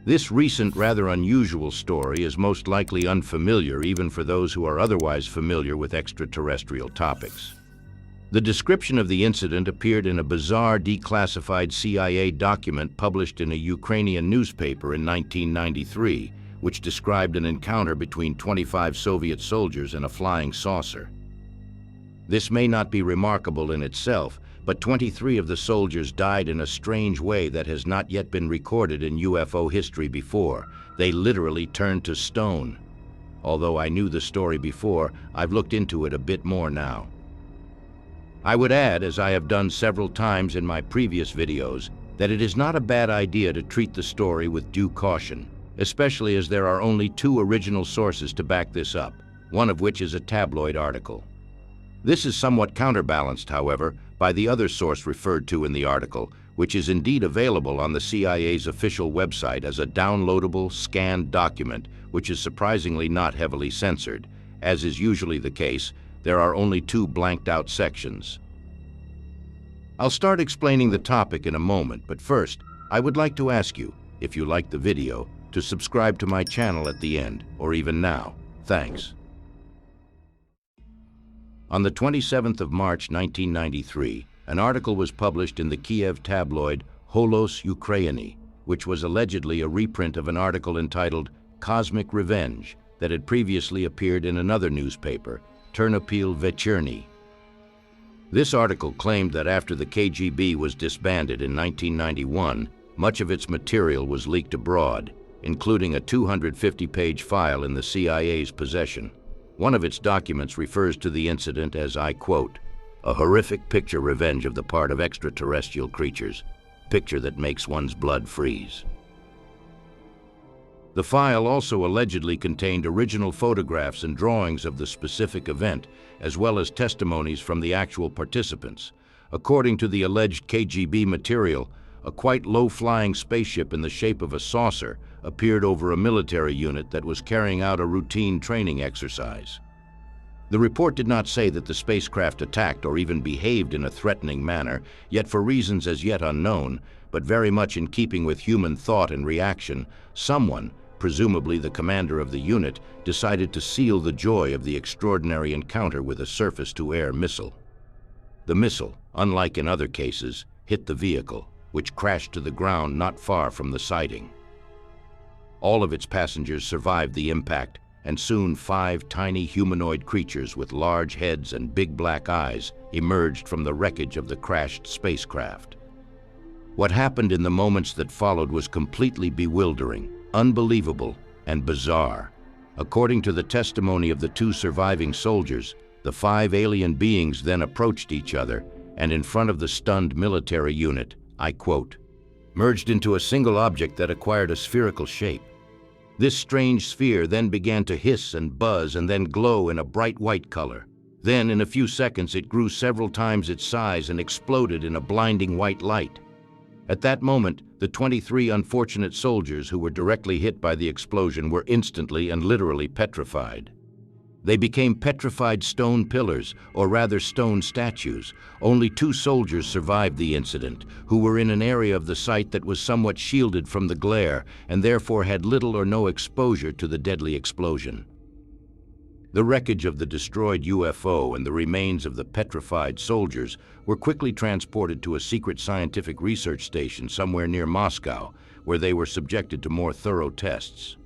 This recent, rather unusual story is most likely unfamiliar even for those who are otherwise familiar with extraterrestrial topics. The description of the incident appeared in a bizarre declassified CIA document published in a Ukrainian newspaper in 1993, which described an encounter between 25 Soviet soldiers and a flying saucer. This may not be remarkable in itself, but 23 of the soldiers died in a strange way that has not yet been recorded in UFO history before. They literally turned to stone. Although I knew the story before, I've looked into it a bit more now. I would add, as I have done several times in my previous videos, that it is not a bad idea to treat the story with due caution, especially as there are only two original sources to back this up, one of which is a tabloid article. This is somewhat counterbalanced, however, by the other source referred to in the article, which is indeed available on the CIA's official website as a downloadable, scanned document, which is surprisingly not heavily censored. As is usually the case, there are only two blanked-out sections. I'll start explaining the topic in a moment, but first, I would like to ask you, if you liked the video, to subscribe to my channel at the end, or even now. Thanks. On the 27th of March 1993, an article was published in the Kiev tabloid Holos Ukraini, which was allegedly a reprint of an article entitled Cosmic Revenge that had previously appeared in another newspaper, Ternopil Vechernyi. This article claimed that after the KGB was disbanded in 1991, much of its material was leaked abroad, including a 250-page file in the CIA's possession. One of its documents refers to the incident as, I quote, "a horrific picture revenge of the part of extraterrestrial creatures, picture that makes one's blood freeze." The file also allegedly contained original photographs and drawings of the specific event, as well as testimonies from the actual participants. According to the alleged KGB material, a quite low-flying spaceship in the shape of a saucer appeared over a military unit that was carrying out a routine training exercise. The report did not say that the spacecraft attacked or even behaved in a threatening manner, yet for reasons as yet unknown, but very much in keeping with human thought and reaction, someone, presumably the commander of the unit, decided to seal the joy of the extraordinary encounter with a surface-to-air missile. The missile, unlike in other cases, hit the vehicle, which crashed to the ground not far from the sighting. All of its passengers survived the impact, and soon 5 tiny humanoid creatures with large heads and big black eyes emerged from the wreckage of the crashed spacecraft. What happened in the moments that followed was completely bewildering, unbelievable, and bizarre. According to the testimony of the 2 surviving soldiers, the 5 alien beings then approached each other, and in front of the stunned military unit, I quote, merged into a single object that acquired a spherical shape. This strange sphere then began to hiss and buzz and then glow in a bright white color. Then, in a few seconds, it grew several times its size and exploded in a blinding white light. At that moment, the 23 unfortunate soldiers who were directly hit by the explosion were instantly and literally petrified. They became petrified stone pillars, or rather stone statues. Only 2 soldiers survived the incident, who were in an area of the site that was somewhat shielded from the glare and therefore had little or no exposure to the deadly explosion. The wreckage of the destroyed UFO and the remains of the petrified soldiers were quickly transported to a secret scientific research station somewhere near Moscow, where they were subjected to more thorough tests.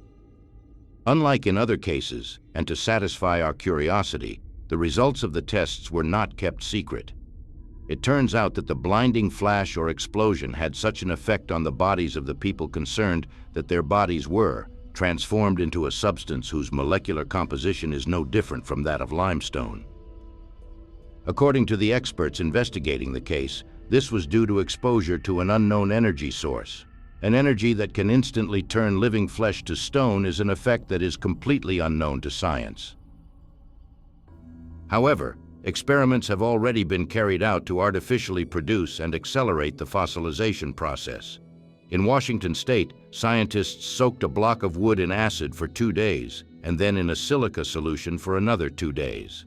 Unlike in other cases, and to satisfy our curiosity, the results of the tests were not kept secret. It turns out that the blinding flash or explosion had such an effect on the bodies of the people concerned that their bodies were transformed into a substance whose molecular composition is no different from that of limestone. According to the experts investigating the case, this was due to exposure to an unknown energy source. An energy that can instantly turn living flesh to stone is an effect that is completely unknown to science. However, experiments have already been carried out to artificially produce and accelerate the fossilization process. In Washington state, scientists soaked a block of wood in acid for 2 days and then in a silica solution for another 2 days.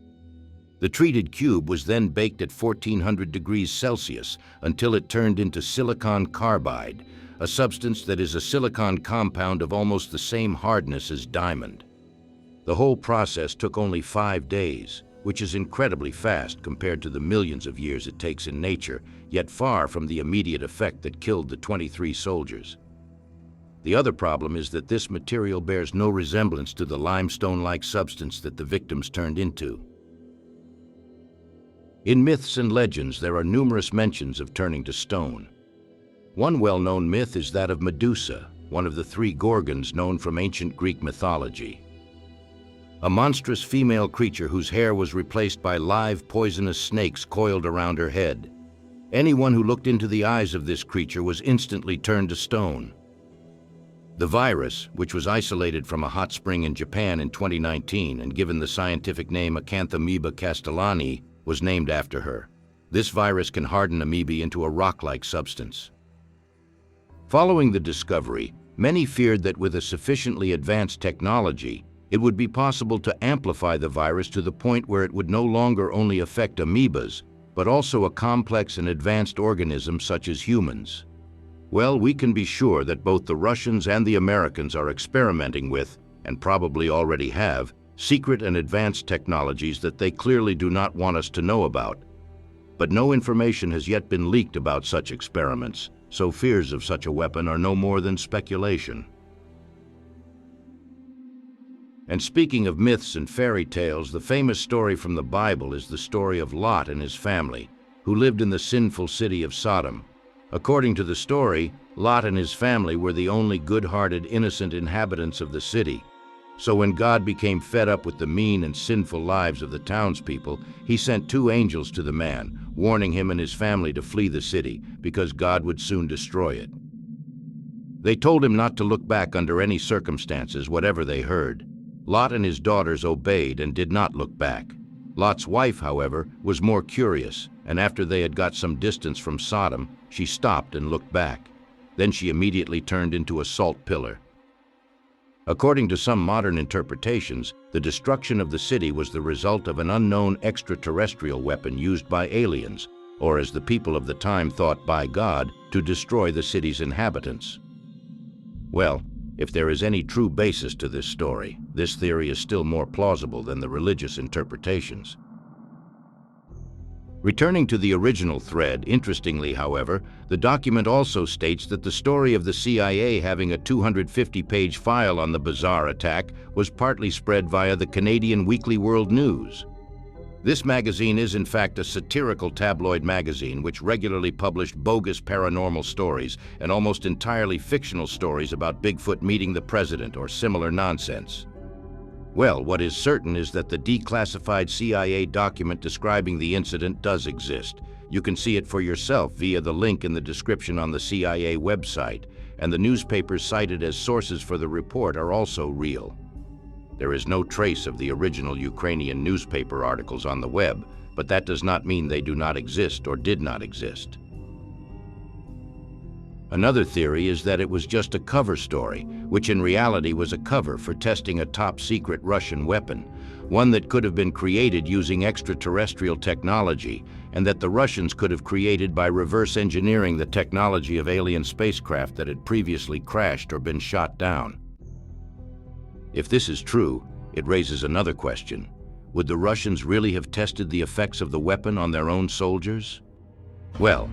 The treated cube was then baked at 1400 degrees Celsius until it turned into silicon carbide, a substance that is a silicon compound of almost the same hardness as diamond. The whole process took only 5 days, which is incredibly fast compared to the millions of years it takes in nature, yet far from the immediate effect that killed the 23 soldiers. The other problem is that this material bears no resemblance to the limestone-like substance that the victims turned into. In myths and legends, there are numerous mentions of turning to stone. One well-known myth is that of Medusa, one of the 3 Gorgons known from ancient Greek mythology. A monstrous female creature whose hair was replaced by live poisonous snakes coiled around her head. Anyone who looked into the eyes of this creature was instantly turned to stone. The virus, which was isolated from a hot spring in Japan in 2019 and given the scientific name Acanthamoeba castellani, was named after her. This virus can harden amoebae into a rock-like substance. Following the discovery, many feared that with a sufficiently advanced technology, it would be possible to amplify the virus to the point where it would no longer only affect amoebas, but also a complex and advanced organism such as humans. Well, we can be sure that both the Russians and the Americans are experimenting with, and probably already have, secret and advanced technologies that they clearly do not want us to know about. But no information has yet been leaked about such experiments, so fears of such a weapon are no more than speculation. And speaking of myths and fairy tales, the famous story from the Bible is the story of Lot and his family, who lived in the sinful city of Sodom. According to the story, Lot and his family were the only good-hearted, innocent inhabitants of the city. So when God became fed up with the mean and sinful lives of the townspeople, he sent 2 angels to the man, warning him and his family to flee the city, because God would soon destroy it. They told him not to look back under any circumstances, whatever they heard. Lot and his daughters obeyed and did not look back. Lot's wife, however, was more curious, and after they had got some distance from Sodom, she stopped and looked back. Then she immediately turned into a salt pillar. According to some modern interpretations, the destruction of the city was the result of an unknown extraterrestrial weapon used by aliens, or as the people of the time thought, by God, to destroy the city's inhabitants. Well, if there is any true basis to this story, this theory is still more plausible than the religious interpretations. Returning to the original thread, interestingly, however, the document also states that the story of the CIA having a 250-page file on the bizarre attack was partly spread via the Canadian Weekly World News. This magazine is in fact a satirical tabloid magazine which regularly published bogus paranormal stories and almost entirely fictional stories about Bigfoot meeting the president or similar nonsense. Well, what is certain is that the declassified CIA document describing the incident does exist. You can see it for yourself via the link in the description on the CIA website, and the newspapers cited as sources for the report are also real. There is no trace of the original Ukrainian newspaper articles on the web, but that does not mean they do not exist or did not exist. Another theory is that it was just a cover story, which in reality was a cover for testing a top-secret Russian weapon, one that could have been created using extraterrestrial technology, and that the Russians could have created by reverse engineering the technology of alien spacecraft that had previously crashed or been shot down. If this is true, it raises another question. Would the Russians really have tested the effects of the weapon on their own soldiers? Well,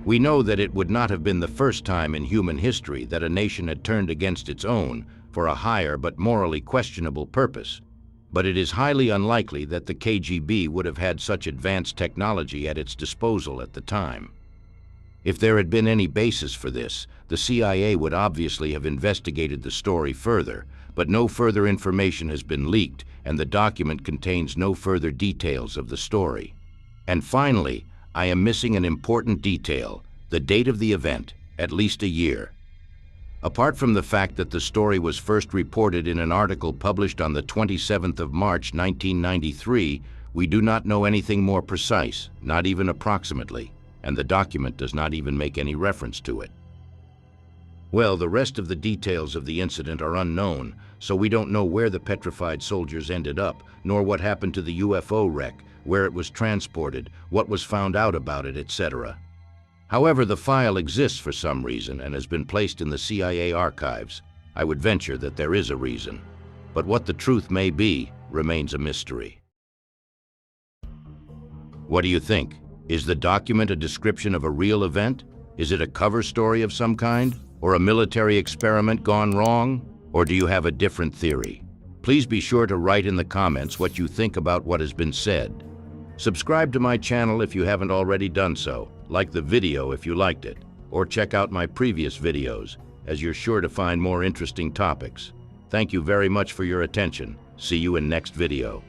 we know that it would not have been the first time in human history that a nation had turned against its own for a higher but morally questionable purpose. But it is highly unlikely that the KGB would have had such advanced technology at its disposal at the time. If there had been any basis for this, the CIA would obviously have investigated the story further, but no further information has been leaked, and the document contains no further details of the story. And finally, I am missing an important detail, the date of the event, at least a year. Apart from the fact that the story was first reported in an article published on the 27th of March 1993, we do not know anything more precise, not even approximately, and the document does not even make any reference to it. Well, the rest of the details of the incident are unknown, so we don't know where the petrified soldiers ended up, nor what happened to the UFO wreck, where it was transported, what was found out about it, etc. However, the file exists for some reason and has been placed in the CIA archives. I would venture that there is a reason. But what the truth may be remains a mystery. What do you think? Is the document a description of a real event? Is it a cover story of some kind? Or a military experiment gone wrong? Or do you have a different theory? Please be sure to write in the comments what you think about what has been said. Subscribe to my channel if you haven't already done so. Like the video if you liked it. Or check out my previous videos, as you're sure to find more interesting topics. Thank you very much for your attention. See you in next video.